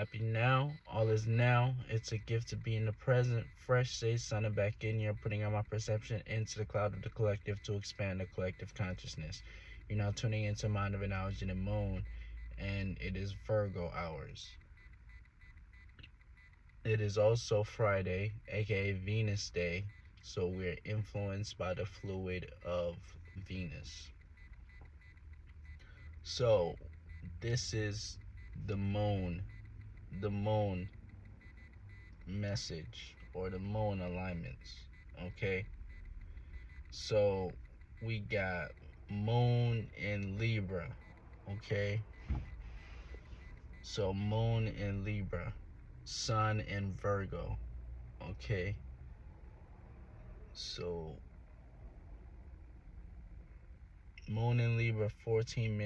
Happy now. All is now. It's a gift to be in the present. Fresh say sunning back in here, putting out my perception into the cloud of the collective to expand the collective consciousness. You're now tuning into Mind of an Hours in the Moon, and it is Virgo hours. It is also Friday, aka Venus Day, so we're influenced by the fluid of Venus. So, this is the moon message or the moon alignments. Okay, so we got moon in Libra. Okay, so moon in Libra, sun in Virgo. Okay, so moon in Libra, 14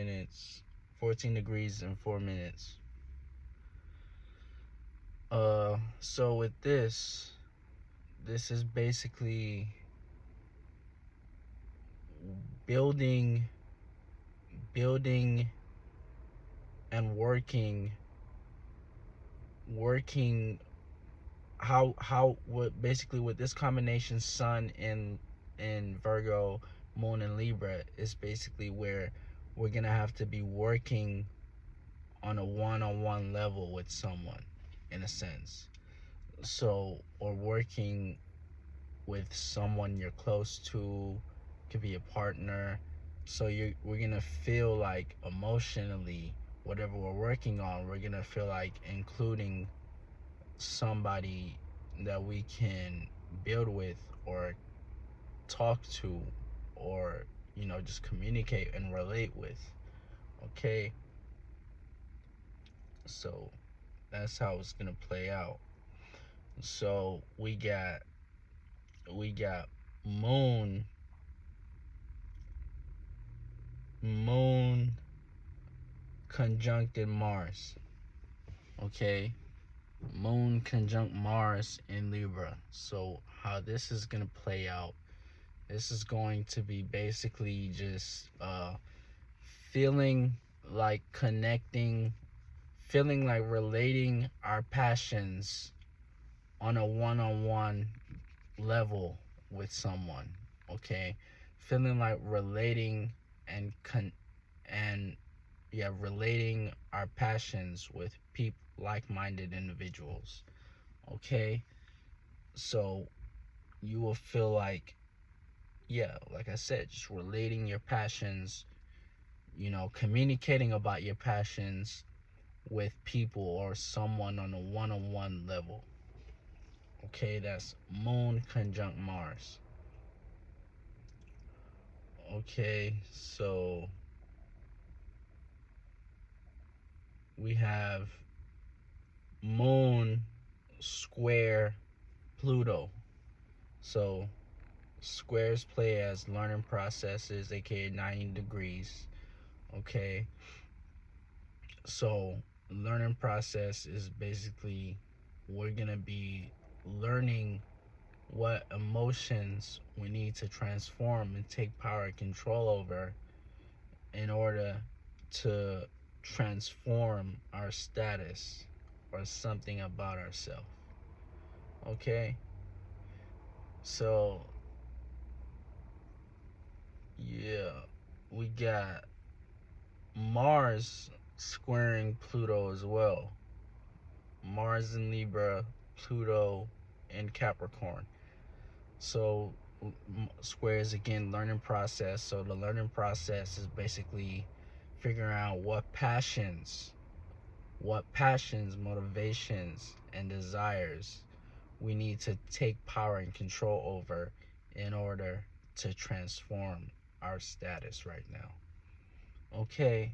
degrees and 4 minutes. So with this is basically building and working how what basically with this combination, sun in Virgo, moon in Libra, is basically where we're gonna have to be working on a one-on-one level with someone, in a sense. So, or working with someone you're close to, could be a partner. So we're gonna feel like emotionally, whatever we're working on, we're gonna feel like including somebody that we can build with or talk to, or just communicate and relate with. Okay, so that's how it's gonna play out. So we got moon conjuncted Mars. Okay, moon conjunct Mars in Libra. So how this is gonna play out, this is going to be basically just feeling like connecting, feeling like relating our passions on a one-on-one level with someone. Okay, feeling like relating and relating our passions with people, like-minded individuals. Okay, so you will feel like, like I said, just relating your passions, communicating about your passions with people or someone on a one-on-one level. Okay, that's moon conjunct Mars. Okay, so we have moon square Pluto. So squares play as learning processes, aka 90 degrees. Okay, so learning process is basically, we're gonna be learning what emotions we need to transform and take power and control over in order to transform our status or something about ourselves. Okay, so we got Mars squaring Pluto as well. Mars in Libra, Pluto in Capricorn. So squares, again, learning process. So the learning process is basically figuring out what passions, motivations, and desires we need to take power and control over in order to transform our status right now. Okay,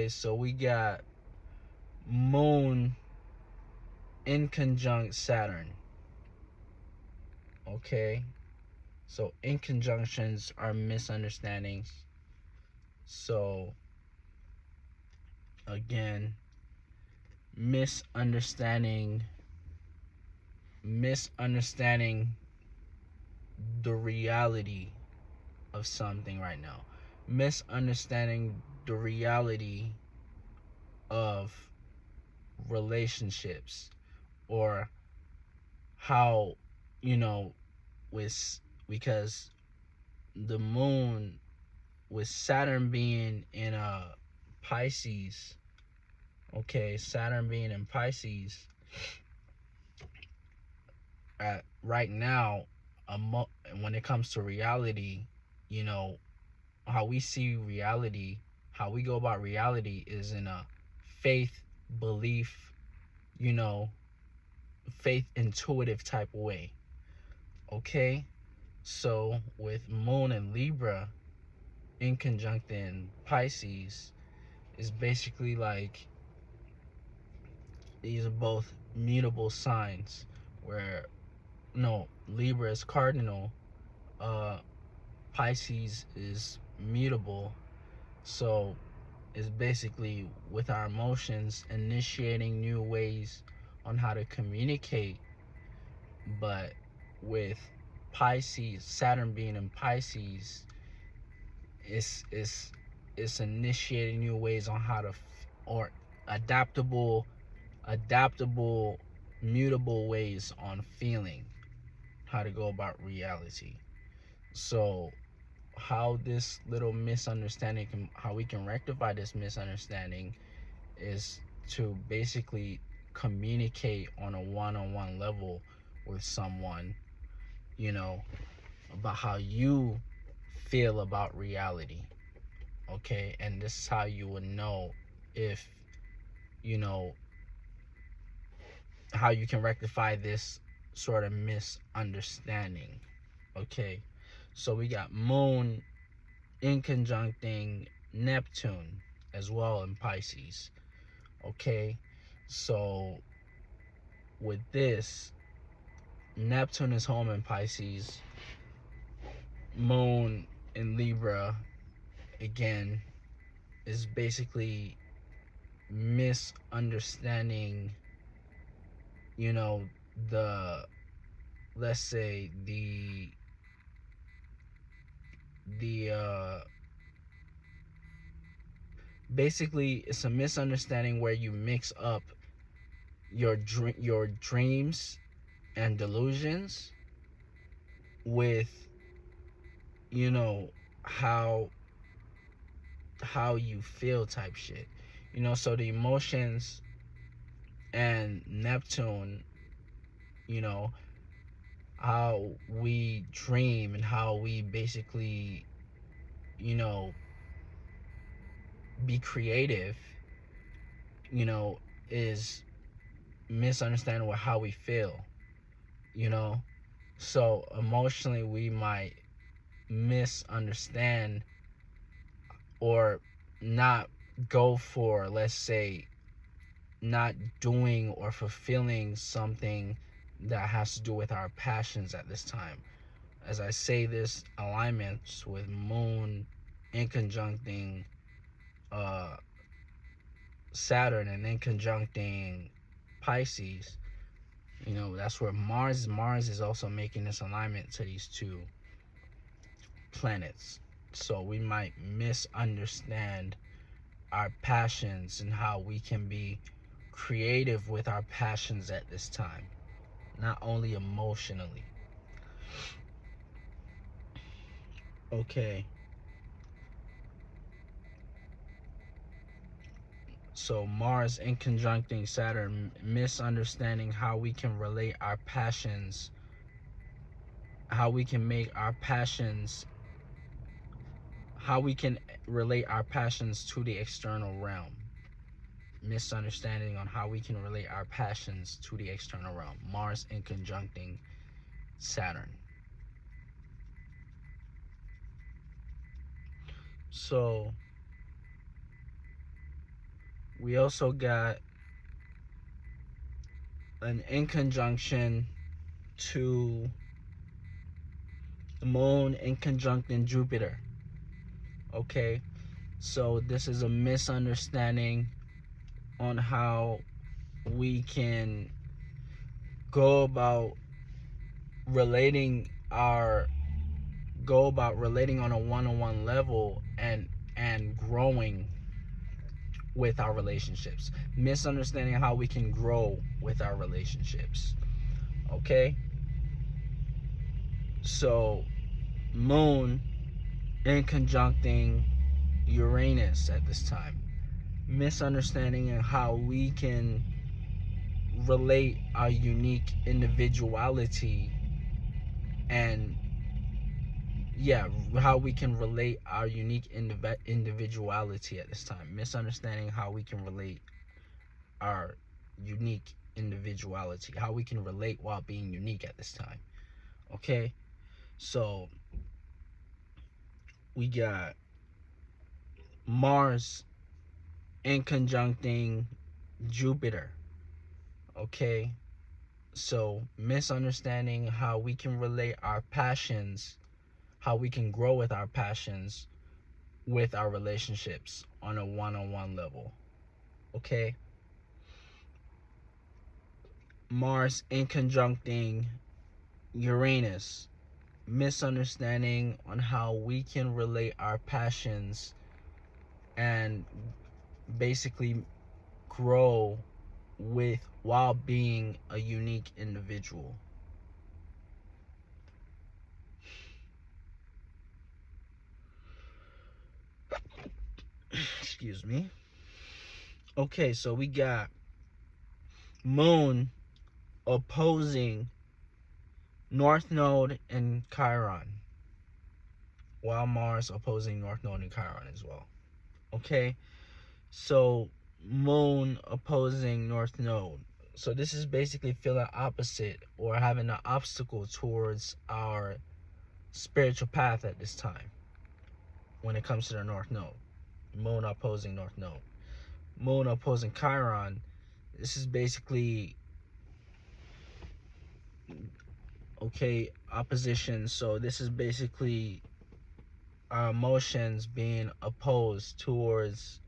so we got moon in conjunct Saturn. Okay, so in conjunctions are misunderstandings. So again, misunderstanding the reality of something right now, misunderstanding the reality of relationships, or how, with, because the moon, with Saturn being in a Pisces, okay, Saturn being in Pisces, right now, when it comes to reality, how we see reality, how we go about reality is in a faith, belief, you know, faith intuitive type of way. Okay? So with Moon and Libra in conjunct in Pisces, is basically like these are both mutable signs, where no, Libra is cardinal, Pisces is mutable. So it's basically with our emotions initiating new ways on how to communicate. But with Pisces, Saturn being in Pisces, it's initiating new ways on how to, or adaptable, mutable ways on feeling, how to go about reality. So how this little misunderstanding how we can rectify this misunderstanding is to basically communicate on a one-on-one level with someone, about how you feel about reality. Okay? And this is how you would know if, how you can rectify this sort of misunderstanding. Okay? So we got Moon in conjuncting Neptune as well in Pisces. Okay? So with this, Neptune is home in Pisces, Moon in Libra again is basically misunderstanding, the, let's say, the basically it's a misunderstanding where you mix up your dreams and delusions with, how you feel type shit. So the emotions and Neptune, how we dream and how we basically, be creative, is misunderstanding with how we feel, so emotionally we might misunderstand or not go for, let's say, not doing or fulfilling something that has to do with our passions at this time. As I say this, alignments with Moon in conjuncting Saturn and in conjuncting Pisces, that's where Mars is also making this alignment to these two planets. So we might misunderstand our passions and how we can be creative with our passions at this time, not only emotionally. Okay. So Mars in conjuncting Saturn, misunderstanding how we can relate our passions, how we can make our passions, how we can relate our passions to the external realm. Misunderstanding on how we can relate our passions to the external realm. Mars in conjuncting Saturn. So we also got an in conjunction to the Moon in conjuncting Jupiter. Okay, so this is a misunderstanding on how we can go about relating go about relating on a one-on-one level and growing with our relationships, misunderstanding how we can grow with our relationships. Okay, so moon in conjuncting Uranus at this time, misunderstanding and how we can relate our unique individuality, and how we can relate our unique individuality at this time, misunderstanding how we can relate our unique individuality, how we can relate while being unique at this time. Okay, so we got Mars in conjuncting Jupiter. Okay, so misunderstanding how we can relate our passions, how we can grow with our passions with our relationships on a one-on-one level. Okay, Mars in conjuncting Uranus, misunderstanding on how we can relate our passions and basically grow with while being a unique individual. Excuse me. Okay, so we got Moon opposing North Node and Chiron, while Mars opposing North Node and Chiron as well. Okay, so Moon opposing North Node. So this is basically feeling opposite or having an obstacle towards our spiritual path at this time when it comes to the North Node. Moon opposing North Node. Moon opposing Chiron. This is basically opposition. So this is basically our emotions being opposed towards,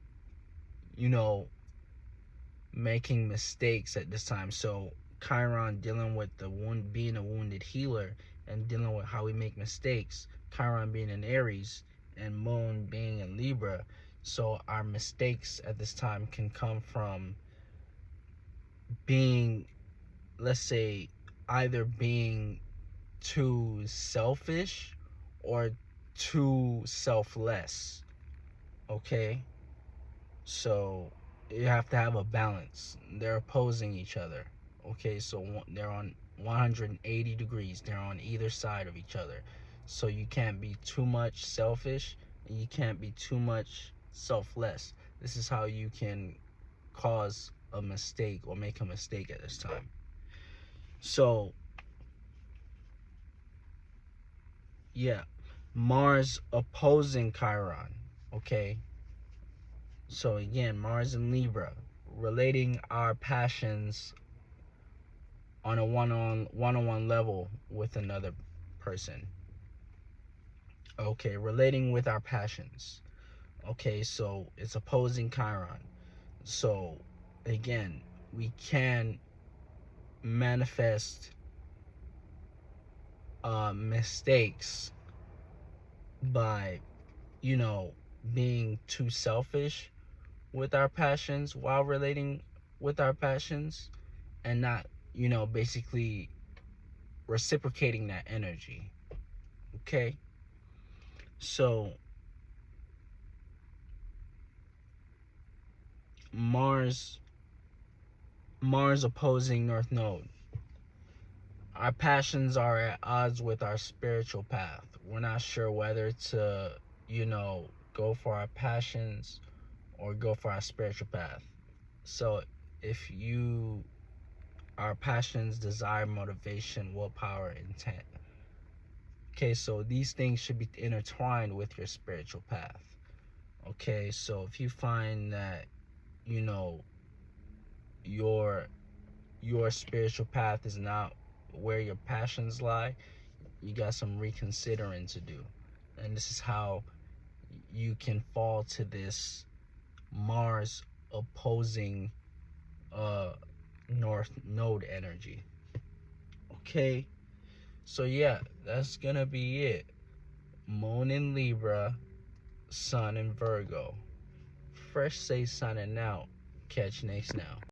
making mistakes at this time. So Chiron dealing with the wound, being a wounded healer, and dealing with how we make mistakes. Chiron being in Aries and Moon being in Libra. So our mistakes at this time can come from being, let's say, either being too selfish or too selfless. Okay, so you have to have a balance. They're opposing each other. Okay, so they're on 180 degrees. They're on either side of each other. So you can't be too much selfish and you can't be too much selfless. This is how you can cause a mistake or make a mistake at this time. So yeah, Mars opposing Chiron. Okay, so again, Mars and Libra, relating our passions on a one-on-one level with another person. Okay, relating with our passions. Okay, so it's opposing Chiron. So again, we can manifest mistakes by, being too selfish with our passions while relating with our passions, and not, basically reciprocating that energy. Okay, so Mars opposing North Node. Our passions are at odds with our spiritual path. We're not sure whether to, go for our passions or go for our spiritual path. So if our passions, desire, motivation, willpower, intent. Okay, so these things should be intertwined with your spiritual path. Okay, so if you find that, your spiritual path is not where your passions lie, you got some reconsidering to do. And this is how you can fall to this Mars opposing North Node energy. Okay, So yeah, that's gonna be it. Moon in Libra, Sun in Virgo. Fresh Say signing out. Catch next now.